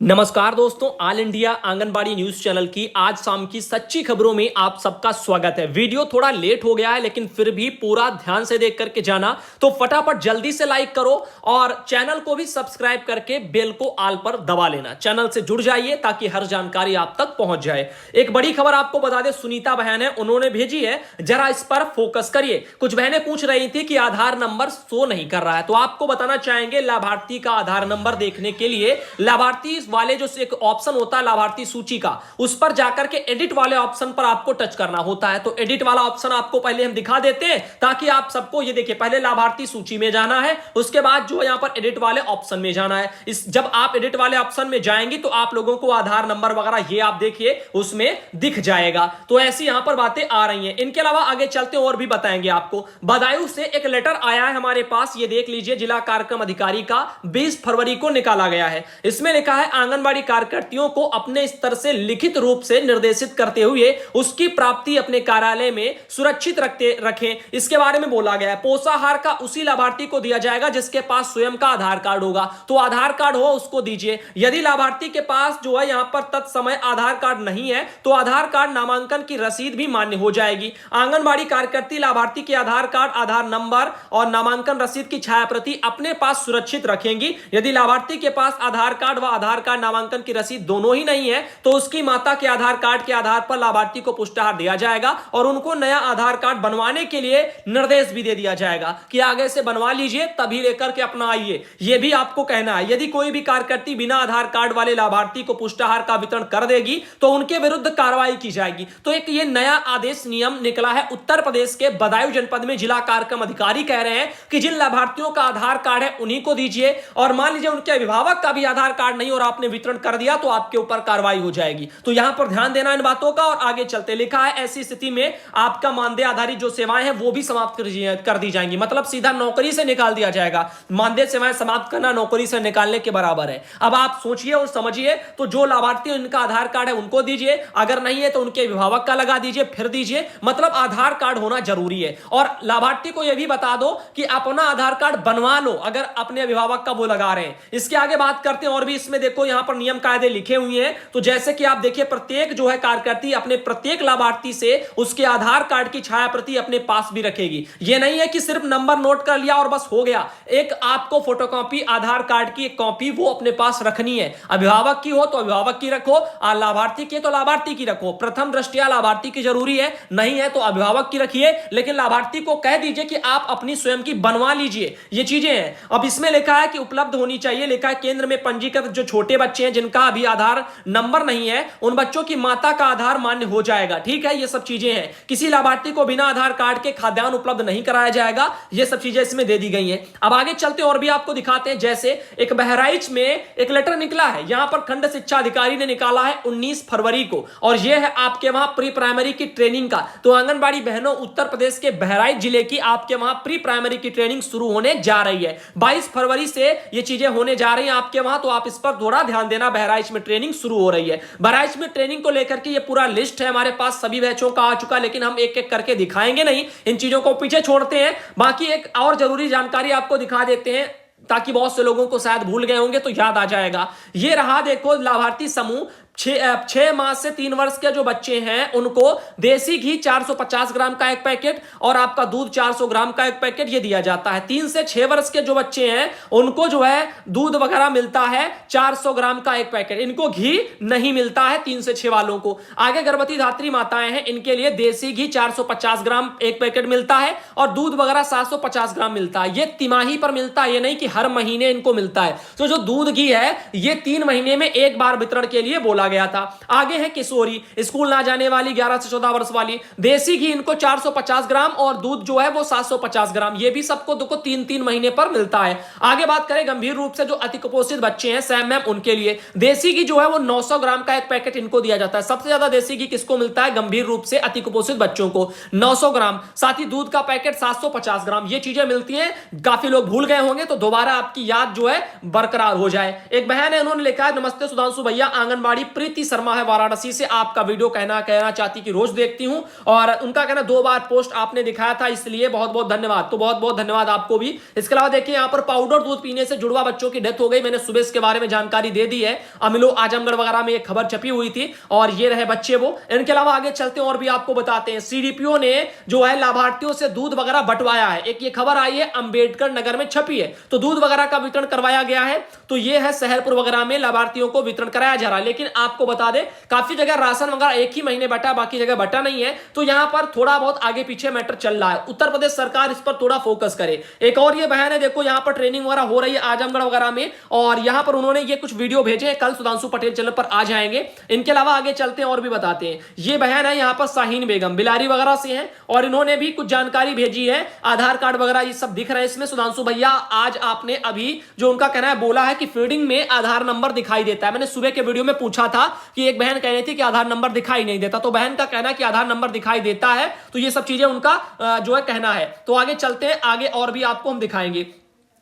नमस्कार दोस्तों, all India anganwadi news channel की आज शाम की सच्ची खबरों में आप सबका स्वागत है। वीडियो थोड़ा लेट हो गया है, लेकिन फिर भी पूरा ध्यान से देख करके जाना। तो फटाफट जल्दी से लाइक करो और चैनल को भी सब्सक्राइब करके बेल को आल पर दबा लेना। चैनल से जुड़ जाइए ताकि हर जानकारी आप तक पहुंच जाए। एक बड़ी खबर आपको बता दे, सुनीता बहन है, उन्होंने भेजी है, जरा इस पर फोकस करिए। कुछ बहनें पूछ रही थी कि आधार नंबर शो नहीं कर रहा है, तो आपको बताना चाहेंगे लाभार्थी का आधार नंबर देखने के लिए लाभार्थी वाले जो एक ऑप्शन होता है लाभार्थी सूची का, उस पर जाकर के एडिट वाले ऑप्शन पर आपको टच करना होता है। तो एडिट वाला ऑप्शन आपको पहले हम दिखा देते हैं ताकि आप सबको ये देखिए, पहले लाभार्थी सूची में जाना है, उसके बाद जो यहां पर एडिट वाले ऑप्शन में जाना है। जब आप एडिट वाले ऑप्शन में जाएंगे तो आप लोगों को आधार नंबर वगैरह ये आप देखिए उसमें दिख जाएगा। तो ऐसी यहां पर बातें आ रही हैं। इनके अलावा आगे चलते और भी बताएंगे आपको। बदायूं से एक लेटर आया है हमारे पास, ये देख लीजिए, जिला कार्यक्रम अधिकारी का 20 फरवरी को निकाला गया है। इसमें लिखा है, आंगनबाड़ी कार्यकर्तियों को अपने स्तर से लिखित रूप से निर्देशित करते हुए उसकी प्राप्ति अपने कार्यालय में सुरक्षित रखें। इसके बारे में बोला गया है। पोषाहार का उसी लाभार्थी को दिया जाएगा जिसके पास स्वयं का आधार कार्ड होगा। तो आधार कार्ड हो उसको दीजिए। यदि लाभार्थी के पास जो है यहां पर तत्समय आधार कार्ड नहीं है तो आधार कार्ड नामांकन की रसीद भी मान्य हो जाएगी। आंगनबाड़ी कार्यकर्ती लाभार्थी के आधार कार्ड, आधार नंबर और नामांकन रसीद की छायाप्रति अपने पास सुरक्षित रखेंगी। यदि लाभार्थी के पास आधार कार्ड व आधार कार्ड नामांकन की रसीद दोनों ही नहीं है तो उसकी माता के आधार कार्ड के आधार पर लाभार्थी को पुष्टाहार दिया जाएगा और उनको नया आधार कार्ड बनवाने के लिए निर्देश भी दे दिया जाएगा कि आगे से बनवा लीजिए, तभी लेकर के अपना आइए। यह भी आपको कहना है। यदि कोई भी कार्यकर्ती बिना आधार कार्ड वाले लाभार्थी को पुष्टाहार का वितरण कर देगी तो उनके विरुद्ध कार्रवाई की जाएगी। तो एक ये नया आदेश नियम निकला है उत्तर प्रदेश के बदायूं जनपद में। जिला कार्यक्रम अधिकारी कह रहे हैं कि जिन लाभार्थियों का आधार कार्ड है उन्हीं को दीजिए, और मान लीजिए उनके अभिभावक का भी आधार कार्ड नहीं और आपने वितरण कर दिया तो आपके ऊपर कार्रवाई हो जाएगी। तो यहां पर ध्यान देना इन बातों का। और आगे चलते लिखा है, ऐसी स्थिति में आपका मानदेय आधारित जो सेवाएं हैं वो भी समाप्त कर दी जाएंगी। मतलब सीधा नौकरी से निकाल दिया जाएगा। मानदेय सेवाएं समाप्त करना नौकरी से निकालने के बराबर है। अब आप सोचिए और समझिए। तो जो लाभार्थी इनका आधार कार्ड है उनको दीजिए, अगर नहीं है तो उनके अभिभावक का लगा दीजिए, फिर दीजिए। मतलब आधार कार्ड होना जरूरी है। और लाभार्थी को यह भी बता दो कि अपना आधार कार्ड बनवा लो अगर अपने अभिभावक का वो लगा रहे हैं। इसके आगे बात करते हैं और भी। इसमें देखो यहां पर नियम कायदे लिखे हुए हैं। तो जैसे कि आप देखिए, प्रत्येक जो है कार्यकर्ती अपने प्रत्येक लाभार्थी से उसके आधार कार्ड की छायाप्रति अपने पास भी रखेगी। यह नहीं है कि सिर्फ नंबर नोट कर लिया और बस हो गया। एक आपको फोटोकॉपी आधार कार्ड की एक कॉपी वो अपने पास रखनी है। अभिभावक की हो तो अभिभावक की रखो, और लाभार्थी की तो लाभार्थी की रखो। प्रथम दृष्टया लाभार्थी की जरूरी है, नहीं है तो अभिभावक की रखिए, लेकिन लाभार्थी को कह दीजिए कि आप अपनी स्वयं की बनवा लीजिए। ये चीजें हैं। अब इसमें लिखा है कि उपलब्ध होनी चाहिए। लिखा है केंद्र में पंजीकृत जो छोटे बच्चे हैं जिनका अभी आधार नंबर नहीं है, उन बच्चों की माता का आधार मान्य हो जाएगा। ठीक है, ये सब चीजें हैं। किसी लाभार्थी को बिना आधार कार्ड के खाद्यान्न उपलब्ध नहीं कराया जाएगा। ये सब चीजें इसमें दे दी गई हैं। अब आगे चलते और भी आपको दिखाते हैं। जैसे एक बहराइच में एक लेटर निकला है, यहां पर खंड शिक्षा अधिकारी ने निकाला है 19 फरवरी को, और यह है आपके वहां प्री प्राइमरी की ट्रेनिंग का। तो आंगनबाड़ी बहनों, उत्तर प्रदेश के बहराइच जिले की आपके वहां प्री प्राइमरी की ट्रेनिंग शुरू होने जा रही है। 22 फरवरी से ये चीजें होने जा रही हैं आपके वहां, तो आप इस पर थोड़ा ध्यान देना। बहराइच में ट्रेनिंग शुरू हो रही है। बहराइच में ट्रेनिंग को लेकर के ये पूरा लिस्ट है हमारे पास, सभी बैचों का आ चुका, लेकिन हम एक एक करके दिखाएंगे नहीं, इन चीजों को पीछे छोड़ते हैं। बाकी एक और जरूरी जानकारी आपको दिखा देते हैं ताकि बहुत से लोगों को शायद भूल गए होंगे तो याद आ जाएगा। ये रहा, देखो, लाभार्थी समूह 6 माह से 3 वर्ष के जो बच्चे हैं उनको देसी घी 450 ग्राम का एक पैकेट और आपका दूध 400 ग्राम का एक पैकेट ये दिया जाता है। 3 से 6 वर्ष के जो बच्चे हैं उनको जो है दूध वगैरह मिलता है 400 ग्राम का एक पैकेट। इनको घी नहीं मिलता है 3 से 6 वालों को। आगे गर्भवती धात्री माताएं हैं, इनके लिए देसी घी 450 ग्राम एक पैकेट मिलता है और दूध वगैरह 750 ग्राम मिलता है। ये तिमाही पर मिलता है, ये नहीं कि हर महीने इनको मिलता है। तो जो दूध घी है ये 3 महीने में एक बार वितरण के लिए बोला गया था। आगे है किशोरी, स्कूल ना जाने वाली 11 से 14 वर्ष वाली, देसी घी इनको 450 ग्राम और दूध जो है वो 750 ग्राम। ये भी सबको देखो 3-3 महीने पर मिलता है। आगे बात करें गंभीर रूप से जो अतिकुपोषित बच्चे हैं सैम मैम, उनके लिए देसी घी जो है वो 900 ग्राम का एक पैकेट इनको दिया जाता है। सबसे ज्यादा देसी घी किसको मिलता है? गंभीर रूप से अतिकुपोषित बच्चों को 900 ग्राम। साथ ही दूध का पैकेट 750 ग्राम। ये चीजें मिलती हैं। काफी लोग भूल गए होंगे तो दोबारा आपकी याद जो है बरकरार हो जाए। एक बहन है, उन्होंने लिखा है, नमस्ते सुधांशु भैया, आंगनबाड़ी प्रीति शर्मा है वाराणसी से, आपका वीडियो कहना चाहती कि रोज देखती हूं और उनका कहना 2 बार पोस्ट आपने दिखाया था, इसलिए बहुत बहुत धन्यवाद। तो बहुत बहुत धन्यवाद आपको भी। इसके अलावा देखिए यहां पर पाउडर दूध पीने से जुड़वा बच्चों की डेथ हो गई। मैंने सुबह इसके बारे में जानकारी दे दी है, अमिलो आजमगढ़ वगैरह में एक खबर छपी हुई थी और ये रहे बच्चे वो। इनके अलावा आगे चलते हैं और भी आपको बताते हैं, सीडीपीओ ने जो है लाभार्थियों से दूध वगैरह बंटवाया है। एक ये खबर आई है अंबेडकर नगर में छपी है, तो दूध वगैरह का वितरण करवाया गया है। तो ये है सहरपुर वगैरह में लाभार्थियों को वितरण कराया जा रहा है। लेकिन आपको बता दें काफी जगह राशन वगैरह एक ही महीने बटा, बाकी जगह बटा नहीं है। तो यहां पर थोड़ा बहुत आगे पीछे मैटर चल रहा है। उत्तर प्रदेश सरकार इस पर थोड़ा फोकस करे। एक और ये बहन है, देखो यहां पर ट्रेनिंग वगैरह हो रही है आजमगढ़ वगैरह में और यहां पर उन्होंने ये कुछ वीडियो भेजे हैं, कल सुधांशु पटेल चैनल पर आ जाएंगे। इनके अलावा आगे चलते हैं और भी बताते हैं। ये बहन है यहां पर शाहीन बेगम बिलारी वगैरह से हैं और इन्होंने भी कुछ जानकारी भेजी है, आधार कार्ड वगैरह ये सब दिख रहा है इसमें। सुधांशु भैया आज आपने अभी जो उनका कहना है बोला है कि फीडिंग में आधार नंबर दिखाई देता है। मैंने सुबह के वीडियो में पूछा था कि एक बहन कह रही थी कि आधार नंबर दिखाई नहीं देता, तो बहन का कहना है कि आधार नंबर दिखाई देता है। तो ये सब चीजें उनका जो है कहना है। तो आगे चलते हैं, आगे और भी आपको हम दिखाएंगे।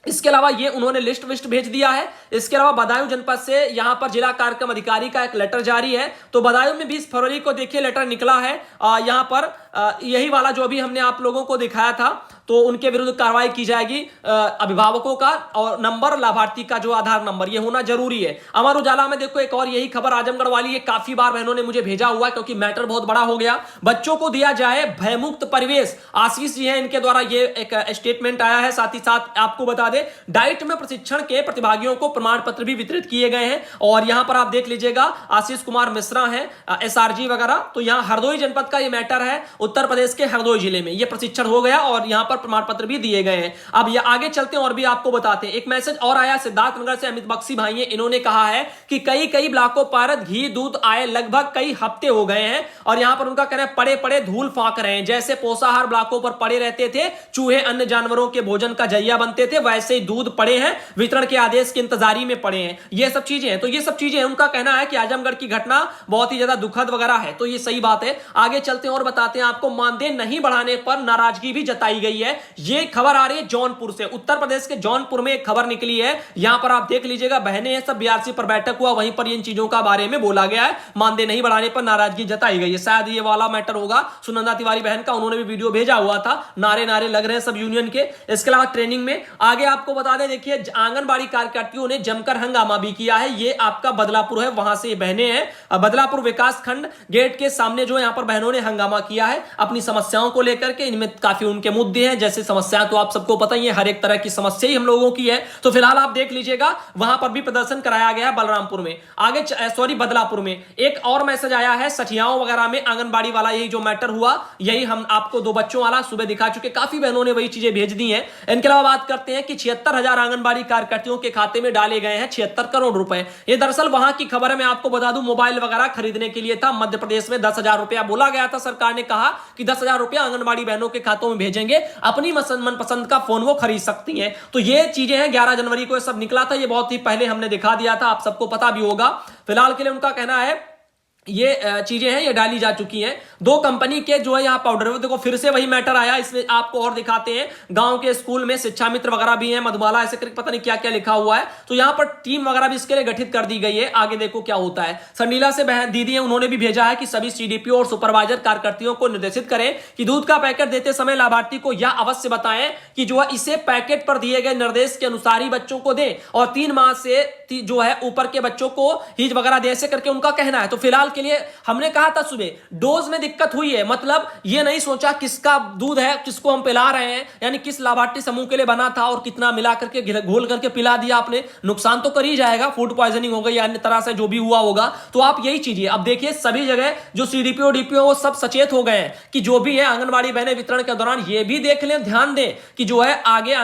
इसके अलावा ये उन्होंने लिस्ट विस्ट भेज दिया है। इसके अलावा बदायूं जनपद से यहां पर जिला कार्यक्रम अधिकारी का एक लेटर जारी है। तो बदायूं में 20 फरवरी को देखिए लेटर निकला है। यहां पर यही वाला जो अभी हमने आप लोगों को दिखाया था, तो उनके विरुद्ध कार्रवाई की जाएगी। अभिभावकों का और नंबर, लाभार्थी का जो आधार नंबर ये होना जरूरी है। अमर उजाला में देखो एक और यही खबर आजमगढ़ वाली, ये काफी बार बहनों ने मुझे भेजा हुआ क्योंकि मैटर बहुत बड़ा हो गया। बच्चों को दिया जाए भयमुक्त परिवेश, आशीष जी हैं इनके द्वारा ये एक स्टेटमेंट आया है। साथ ही साथ आपको बता दें डाइट में प्रशिक्षण के प्रतिभागियों को प्रमाण पत्र भी वितरित किए गए हैं। और यहां पर आप देख लीजिएगा आशीष कुमार मिश्रा है, एसआरजी वगैरह। तो यहां हरदोई जनपद का ये मैटर है, उत्तर प्रदेश के हरदोई जिले में ये प्रशिक्षण हो गया और यहां पर प्रमाण पत्र भी दिए गए हैं। अब ये आगे चलते हैं और भी आपको बताते हैं। एक मैसेज और आया सिद्धार्थनगर से, अमित बख्शी भाई हैं, इन्होंने कहा है कि कई ब्लॉकों पर घी दूध आए लगभग कई हफ्ते हो गए हैं और यहां पर उनका कहना है पड़े पड़े धूल फांक रहे हैं। जैसे पोषाहार ब्लॉकों पर पड़े रहते थे चूहे अन्य जानवरों के भोजन का जरिया बनते थे, वैसे ही दूध पड़े हैं, वितरण के आदेश की इंतजारी में पड़े हैं। ये सब चीजें हैं। तो ये सब चीजें उनका कहना है कि आजमगढ़ की घटना बहुत ही ज्यादा दुखद वगैरह है। तो ये सही बात है। आगे चलते हैं और बताते हैं आपको, मानदेय नहीं बढ़ाने पर नाराजगी भी जताई गई है। ये खबर आ रही है जौनपुर से, उत्तर प्रदेश के जौनपुर में एक खबर निकली है। यहां पर आप देख लीजिएगा, बहनें हैं सब, बीआरसी पर बैठक हुआ, वहीं पर इन चीजों का बारे में बोला गया है। मानदेय नहीं बढ़ाने पर नाराजगी जताई गई है। शायद ये वाला मैटर होगा सुनंदा तिवारी बहन का, उन्होंने भी वीडियो भेजा हुआ था। नारे नारे लग रहे हैं सब यूनियन के। इसके अलावा ट्रेनिंग में आगे आपको बता दें, देखिए आंगनबाड़ी कार्यकर्तियों ने जमकर हंगामा भी किया है। ये आपका बदलापुर है, वहां से बहनें हैं। बदलापुर विकास खंड गेट के सामने जो यहां पर बहनों ने हंगामा किया है अपनी समस्याओं को लेकर के। इनमें काफी उनके मुद्दे हैं, जैसे समस्याएं तो आप सबको पता ही है, हर एक तरह की समस्या ही हम लोगों की है। तो फिलहाल आप देख लीजिएगा, वहां पर भी प्रदर्शन कराया गया है बलरामपुर में। आगे सॉरी बदलापुर में एक और मैसेज आया है, सठियाओं वगैरह में आंगनबाड़ी वाला यही जो मैटर हुआ, यही हम आपको 2 बच्चों वाला सुबह दिखा चुके। काफी बहनों ने वही चीजें भेज दी हैं। इनके अलावा बात करते हैं कि 76,000 आंगनबाड़ी कार्यकर्तियों के खाते में डाले गए हैं 76 करोड़ रुपए। ये दरअसल वहां की खबर है, मैं आपको बता दूं, मोबाइल वगैरह खरीदने के लिए था। मध्य प्रदेश में 10,000 रुपया बोला गया था। सरकार ने कहा कि 10,000 रुपया आंगनबाड़ी बहनों के खातों में भेजेंगे, अपनी मनपसंद का फोन वो खरीद सकती हैं। तो ये चीजें हैं, 11 जनवरी को सब निकला था। ये बहुत ही पहले हमने दिखा दिया था, आप सबको पता भी होगा। फिलहाल के लिए उनका कहना है ये चीजें हैं, ये डाली जा चुकी हैं। 2 कंपनी के जो है यहाँ पाउडर, देखो फिर से वही मैटर आया। इसमें आपको और दिखाते हैं, गांव के स्कूल में शिक्षा मित्र वगैरह भी हैं, मधुबाला ऐसे करके पता नहीं क्या क्या लिखा हुआ है। तो यहाँ पर टीम वगैरह भी इसके लिए गठित कर दी गई है। आगे देखो क्या होता है। संडीला से बहन दीदी है, उन्होंने भी भेजा है कि सभी सीडीपीओ और सुपरवाइजर कार्यकर्तियों को निर्देशित करें कि दूध का पैकेट देते समय लाभार्थी को यह अवश्य बताएं कि जो है इसे पैकेट पर दिए गए निर्देश के अनुसार ही बच्चों को दें और 3 माह से जो है ऊपर के बच्चों को हीज वगैरह दे, ऐसे करके उनका कहना है। तो फिलहाल के लिए हमने कहा था सुबह डोज में दिक्कत हुई है, मतलब ये नहीं सोचा किसका दूध है, किसको हम पिला रहे हैं, यानी किस लाभार्थी समूह के लिए बना था और कितना मिला करके घोल करके पिला दिया आपने, नुकसान तो कर ही जाएगा, फूड पॉइजनिंग हो गई अन्य तरह से जो भी हुआ होगा। तो आप यही चीजिए। अब देखिए सभी जगह जो सीडीपीओ डीपीओ वो सब सचेत हो गए हैं कि जो भी है आंगनबाड़ी बहनें वितरण के दौरान ये भी देख लें, ध्यान दें कि जो है आगे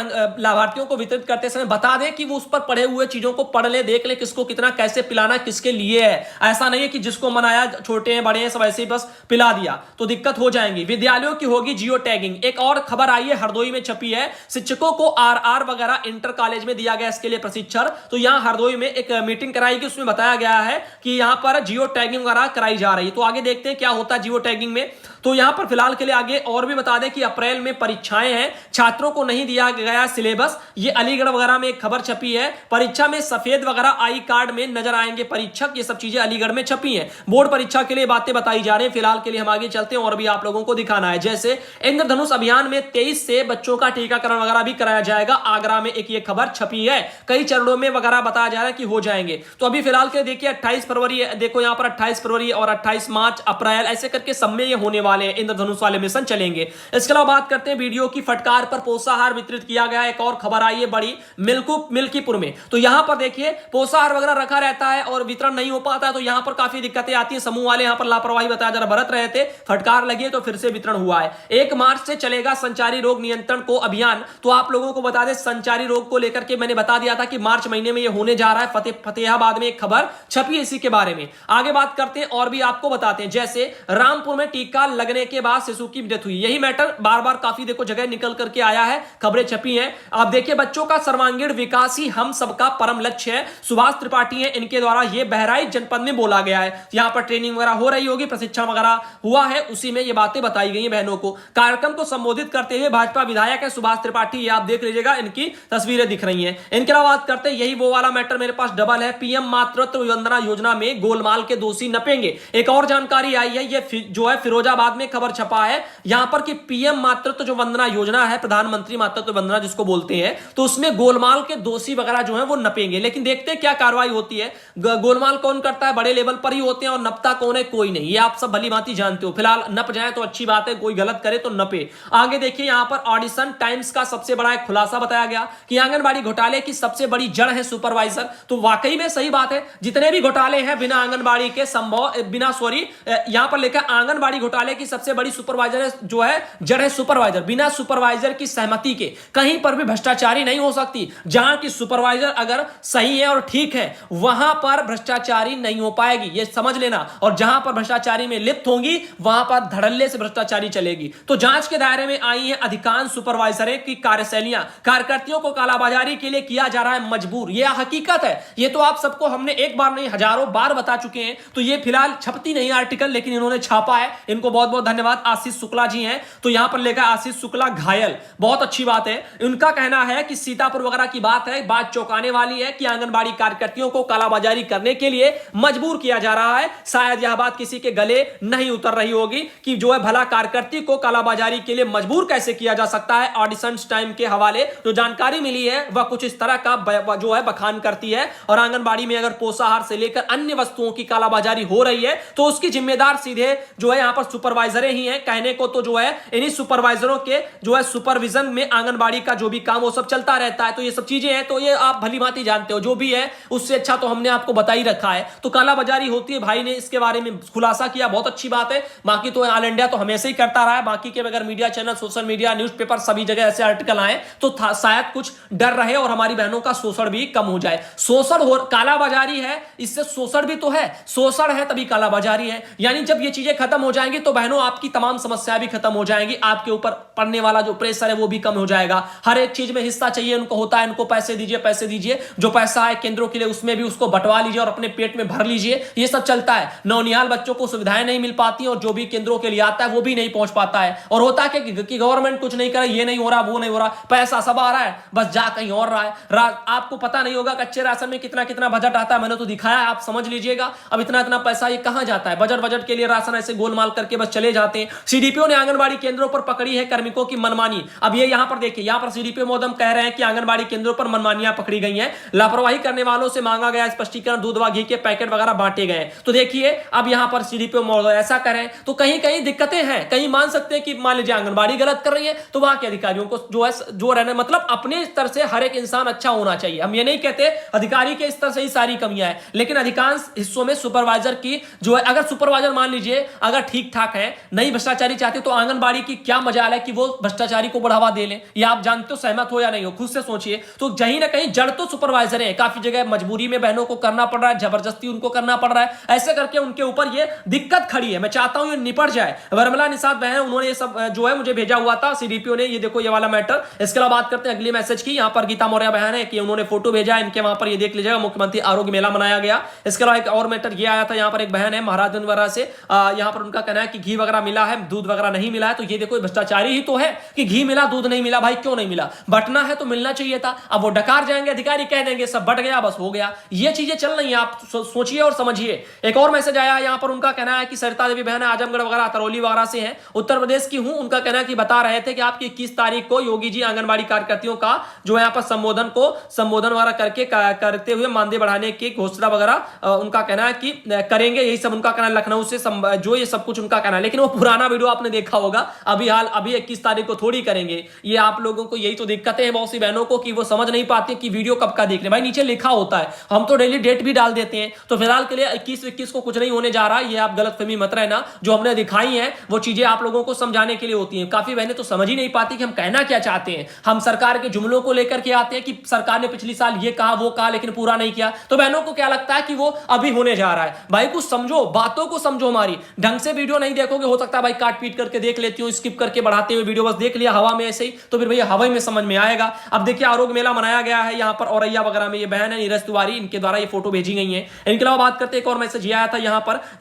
लाभार्थियों को वितरित करते समय बता दें कि वो उस पर पढ़े हुए चीजों को पढ़ ले, देख ले किसको कितना कैसे पिलाना, किसके लिए है। ऐसा नहीं है कि जिसको मनाया, छोटे हैं बड़े हैं सब ऐसे ही बस पिला दिया, तो दिक्कत हो जाएंगी। विद्यालयों की होगी जियो टैगिंग। एक और खबर आई है, हरदोई में छपी है, शिक्षकों को आरआर वगैरह इंटर कॉलेज में दिया गया इसके लिए प्रशिक्षण। तो यहां हरदोई में एक मीटिंग कराई गई, उसमें बताया गया है कि यहां पर जियो टैगिंग वगैरह कराई जा रही है। तो आगे देखते हैं क्या होता है जियो टैगिंग में। तो यहां पर फिलहाल के लिए आगे और भी बता दें कि अप्रैल में परीक्षाएं हैं, छात्रों को नहीं दिया गया सिलेबस। ये अलीगढ़ वगैरह में एक खबर छपी है। परीक्षा में सफेद वगैरह आई कार्ड में नजर आएंगे परीक्षक, ये सब चीजें अलीगढ़ में छपी हैं। बोर्ड परीक्षा के लिए बातें बताई जा रही हैं। फिलहाल के लिए हम आगे चलते हैं और भी आप लोगों को दिखाना है। जैसे इंद्रधनुष अभियान में 23 से बच्चों का टीकाकरण वगैरह भी कराया जाएगा। आगरा में एक ये खबर छपी है, कई चरणों में वगैरह बताया जा रहा है कि हो जाएंगे। तो अभी फिलहाल के देखिए 28 फरवरी, देखो यहां पर 28 फरवरी और 28 मार्च, अप्रैल, ऐसे करके सब में ये होने वाले हैं, इंद्रधनुष वाले मिशन चलेंगे। इसके अलावा बात करते हैं वीडियो की फटकार पर पोषाहार वितरित किया गया। एक और खबर आई है बड़ी मिल्कीपुर में। तो यहां पर देखिए पोषाहार वगैरह रखा रहता है और वितरण नहीं हो पाता है, तो यहां पर काफी दिक्कतें आती है। समूह वाले यहां पर लापरवाही बताया जा रहा, बरत रहे थे, फटकार लगी तो फिर से वितरण हुआ है। 1 मार्च से चलेगा संचारी रोग नियंत्रण को अभियान। तो आप लोगों को बता दें संचारी रोग को लेकर के मैंने बता दिया था कि मार्च महीने में ये होने जा रहा है। फतेहाबाद में एक खबर छपी है इसी के बारे में। आगे बात करते हैं और भी आपको बताते हैं। जैसे रामपुर में टीका लगने के बाद शिशु की डेथ हुई, यही मैटर बार बार काफी देखो जगह निकल करके आया है, खबरें छपी हैं। आप देखिए बच्चों का सर्वांगीण विकास ही हम सबका परम लक्ष्य है। सुभाष त्रिपाठी हैं, इनके द्वारा ये बहराइच जनपद में बोला गया है। यहां पर ट्रेनिंग वगैरह हो रही होगी, प्रशिक्षण वगैरह हुआ है, उसी में ये बातें बताई गई हैं बहनों को। कार्यक्रम को संबोधित करते हुए भाजपा विधायक है सुभाष त्रिपाठी, ये आप देख लीजिएगा, इनकी तस्वीरें दिख रही हैं। इनके अलावा बात करते हैं, यही वो वाला मैटर मेरे पास डबल है, पीएम मातृत्व वंदना योजना में गोलमाल के दोषी नपेंगे। एक और जानकारी आई है, ये जो है फिरोजाबाद में खबर छपा है यहां पर कि पीएम मातृत्व जो वंदना योजना है, प्रधानमंत्री मातृत्व वंदना जिसको बोलते हैं, तो उसमें गोलमाल के दोषी वगैरह जो है वो नपेंगे। लेकिन देखते हैं क्या कार्रवाई होती है। गोलमाल कौन करता है, बड़े लेवल पर ही होते हैं, और नपता कौन है, कोई नहीं, ये आप सब भली भांति जानते हो। फिलहाल नप जाए तो अच्छी बात है, कोई गलत करे तो नपे। आगे देखिए यहां पर ऑडिशन टाइम्स का सबसे बड़ा एक खुलासा बताया गया कि आंगनबाड़ी घोटाले की सबसे बड़ी जड़ है सुपरवाइजर। तो वाकई में सही बात है, जितने भी घोटाले हैं बिना आंगनबाड़ी के यहां पर लिखा आंगनबाड़ी घोटाले की सबसे बड़ी सुपरवाइजर जो है जड़ है सुपरवाइजर। बिना सुपरवाइजर की सहमति के कहीं पर भी भ्रष्टाचारी नहीं हो सकती। जहां की सुपरवाइजर अगर सही है और ठीक है, वहां पर भ्रष्टाचारी नहीं हो पाएगी, ये समझ लेना। और जहां पर भ्रष्टाचारी में लिप्त होंगी वहां पर धड़ल्ले से भ्रष्टाचारी चलेगी। तो जांच के दायरे में आई है अधिकांश सुपरवाइजरों की कार्यशैलियां, कार्यकर्तियों को कालाबाजारी के लिए किया जा रहा है मजबूर। यह हकीकत है, ये तो आप सबको हमने एक बार नहीं हजारों बार बता चुके हैं। तो ये फिलहाल छपती नहीं आर्टिकल, लेकिन इन्होंने छापा है, इनको बहुत बहुत धन्यवाद। आशीष शुक्ला जी हैं, तो यहां पर लेकर आशीष शुक्ला घायल, बहुत अच्छी बात है। उनका कहना है कि सीतापुर वगैरह की बात है, बात चौंकाने वाली है कि आंगनबाड़ी कार्यकर्तियों को कालाबाजारी करने के लिए मजबूर किया जा रहा है। शायद यह बात किसी के गले नहीं उतर रही होगी कि जो है भला कार्यकर्ती को कालाबाजारी के लिए मजबूर कैसे किया जा सकता है। ऑडिशन टाइम के हवाले जो जानकारी मिली है वह कुछ इस तरह का जो है बखान करती है। और आंगनबाड़ी में अगर पोषाहार से लेकर अन्य वस्तुओं की कालाबाजारी हो रही है तो उसकी जिम्मेदार सीधे जो है यहां पर सुपरवाइजर ही हैं। कहने को तो जो है इन्हीं सुपरवाइजरों के जो है सुपरविजन में आंगनबाड़ी का जो भी काम वो सब चलता रहता है। तो ये सब चीजें हैं, तो ये आप भली भांति जानते हो, जो भी है उससे अच्छा तो हमने आपको बता ही रखा है। तो कालाबाजारी होती है, भाई ने इसके बारे में खुलासा किया, बहुत अच्छी बात है। बाकी तो ऑल इंडिया तो हमेशा ही करता रहा है। बाकी के अगर media channel, social media, newspaper सभी जगह ऐसे आर्टिकल आए तो शायद कुछ डर रहे और हमारी बहनों का शोषण भी कम हो जाए। शोषण हो, कालाबाजारी है, इससे शोषण भी तो है, शोषण है तभी कालाबाजारी है। यानी जब ये चीजें खत्म हो जाएंगी तो बहनों आपकी तमाम समस्याएं भी खत्म हो जाएंगी, आपके ऊपर पड़ने वाला जो प्रेशर है वो भी कम हो जाएगा। हर एक चीज में हिस्सा चाहिए उनको होता है, इनको पैसे दीजिए, पैसे दीजिए, जो पैसा है केंद्रों के लिए उसमें भी उसको बंटवा लीजिए और अपने पेट में भर लीजिए, ये सब चलता है। नौनिहाल बच्चों को सुविधाएं नहीं मिल पाती और जो भी केंद्रों के लिए आता है वो भी नहीं पहुंच पाता है। और होता है कि गवर्नमेंट कुछ नहीं करे, ये नहीं हो रहा, वो नहीं हो रहा, पैसा सब आ रहा है, बस जा कहीं और रहा है। आपको पता नहीं होगा कच्चे राशन में कितना कितना बजट आता है, मैंने तो दिखाया है, आप समझ लीजिएगा। अब इतना इतना पैसा ये कहां जाता है, बजट के लिए राशन ऐसे गोलमाल करके बस चले जाते हैं। सीडीपीओ ने आंगनबाड़ी केंद्रों पर पकड़ी है कार्मिकों की मनमानी। अब ये यहां पर देखिए, यहां पर सीडीपीओ महोदय कह रहे हैं कि आंगनबाड़ी केंद्रों पर मनमानियां पकड़ी गई हैं, लापरवाही करने वालों से मांगा गया स्पष्टीकरण, दूध व घी के पैकेट वगैरह बांटे गए। तो देखिए अब यहां पर सीडीपीओ महोदय ऐसा करें तो कहीं कहीं दिक्कतें हैं। कहीं मान सकते हैं कि मान लीजिए आंगनबाड़ी गलत कर रही है तो वहां के अधिकारियों को जो रहने, मतलब अपने स्तर से हर एक इंसान अच्छा होना चाहिए। हम ये नहीं कहते अधिकारी के स्तर से ही सारी कमियां हैं, लेकिन अधिकांश हिस्सों में सुपरवाइजर की जो है, अगर सुपरवाइजर मान लीजिए अगर ठीक ठाक है, नहीं भ्रष्टाचारी चाहते, तो आंगनबाड़ी की क्या मजाल है कि वो भ्रष्टाचारी को बढ़ावा दे ले। या आप जानते हो, सहमत हो या नहीं हो, खुद से सोचिए। तो कहीं ना कहीं जड़ तो सुपरवाइजर है, काफी जगह मजबूरी में बहनों को करना पड़ रहा है, जबरदस्ती उनको करना पड़ रहा है, ऐसे करके उनके ऊपर ये दिक्कत खड़ी है। मैं चाहता हूं ये निपट जाए। वर्मला निषाद बहन, उन्होंने ये सब जो है मुझे भेजा हुआ था सीडीपीओ ने, ये देखो ये वाला मैटर। इसके अलावा बात करते हैं अगले मैसेज की। यहां पर गीता मौर्य बहन है कि उन्होंने फोटो भेजा, इनके वहां पर ये देख लीजिएगा, मुख्यमंत्री आरोग्य मेला मनाया गया। इसके अलावा एक और मैटर ये आया था, यहां पर एक बहन है महाराजगंज वगैरह से, यहां पर उनका कहना है कि घी वगैरह मिला है, दूध वगैरह नहीं मिला है, तो ये देखो भ्रष्टाचारी ही तो है कि घी मिला दूध नहीं मिला। भाई क्यों नहीं मिला? बंटना है तो मिलना चाहिए था। अब वो डकार जाएंगे अधिकारी, कह देंगे सब बट गया, बस हो गया। ये चीजें चल रही हैं, आप सोचिए और समझिए। एक और मैसेज आया है यहां पर, उनका कहना है कि सरिता देवी बहन आजमगढ़ वगैरह तरौली वगैरह से हैं, उत्तर प्रदेश की हूं। उनका कहना है कि बता रहे थे कि आपकी 21 तारीख को योगी जी आंगनबाड़ी कार्यकर्तियों का जो यहाँ पर संबोधन वगैरह करके करते हुए मानदेय बढ़ाने की घोषणा वगैरह उनका कहना है कि करेंगे। यही सब उनका कहना है, लखनऊ से जो ये सब कुछ उनका कहना है। लेकिन वो पुराना वीडियो आपने देखा होगा, अभी 21 तारीख को थोड़ी करेंगे। ये आप लोगों को यही तो दिक्कतें हैं बहुत सी बहनों को कि वो समझ नहीं पाती कि वीडियो कब का देख रहे। भाई नीचे लिखा होता है, हम तो डेली डेट भी डाल देते हैं। तो फिलहाल के लिए 21 को कुछ नहीं होने जा रहा, ये आप गलतफहमी मत रहना। जो हमने दिखाई है वो चीजें आप लोगों को समझाने के लिए होती हैं। काफी बहनें तो समझ ही नहीं पाती कि हम कहना क्या चाहते हैं। हम सरकार के जुमलों को लेकर के आते हैं कि सरकार ने पिछली साल ये कहा वो कहा लेकिन पूरा नहीं किया, तो बहनों को क्या लगता है कि वो अभी होने जा रहा है। भाई कुछ समझो, बातों को समझो। हमारी ढंग से वीडियो नहीं देखोगे, हो सकता है भाई काट पीट करके देख लेती हूँ, स्किप करके बढ़ाते हुए वीडियो बस देख लिया हवा में ऐसे ही, तो फिर भैया हवा में समझ में आएगा। अब देखिए आरोग्य मेला मनाया गया है यहाँ पर औरैया वगैरह में। ये बहन है नीरज तिवारी, इनके द्वारा ये फोटो भेजी गई है। इनके अलावा बात करते एक और मैसेज आया था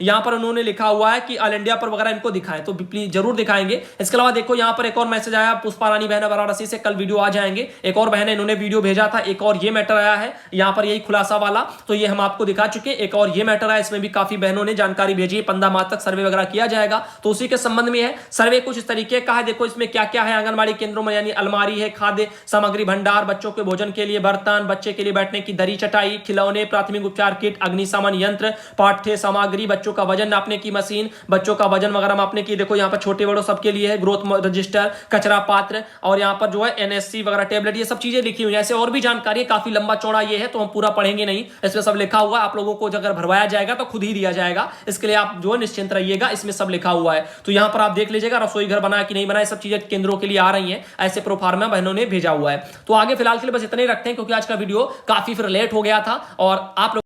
यहाँ पर उन्होंने लिखा हुआ है कि ऑल इंडिया पर वगैरह इनको दिखाएं, तो प्लीज जरूर दिखाएंगे। इसके अलावा देखो यहाँ पर एक और मैसेज आया, पुष्पा रानी बहन वाराणसी से, कल वीडियो आ जाएंगे। एक और बहन है, इन्होंने वीडियो भेजा था। एक और ये मैटर आया है यहाँ पर, यही खुलासा वाला, तो ये हम आपको दिखा चुके। एक और ये मैटर आया, इसमें भी काफी बहनों ने जानकारी भेजी है। 15 मार्च तक सर्वे वगैरह किया जाएगा, तो उसी के संबंध में है। सर्वे कुछ इस तरीके का है, देखो इसमें क्या क्या है आंगनबाड़ी केंद्रों में, यानी अलमारी है, खाद्य सामग्री भंडार, बच्चों के भोजन के लिए बर्तन, बच्चे के लिए बैठने की दरी चटाई, खिलौने, प्राथमिक उपचार किट, अग्निशमन यंत्र, पाठ्य सामग्री, बच्चों का वजन नापने की मशीन, बच्चों का वजन वगैरह मापने की, देखो यहाँ पर छोटे बड़ों सबके लिए है, ग्रोथ रजिस्टर, कचरा पात्र, और यहाँ पर जो है एनएससी वगैरह टैबलेट, ये सब चीजें लिखी हुई है। ऐसे और भी जानकारी काफी लंबा चौड़ा ये है, तो हम पूरा पढ़ेंगे नहीं, इसमें सब लिखा हुआ है। आप लोगों को अगर भरवाया जाएगा तो खुद ही दिया जाएगा, इसके लिए आप जो है निश्चिंत रहिएगा, इसमें सब लिखा हुआ है। तो यहाँ पर आप देख लीजिएगा रसोई घर बना कि नहीं बना, सब चीजें केंद्रों के लिए आ रही हैं, ऐसे प्रोफार्मा बहनों ने भेजा हुआ है। तो आगे फिलहाल के लिए बस इतना ही रखते हैं, क्योंकि आज का वीडियो काफी फिर लेट हो गया था और आप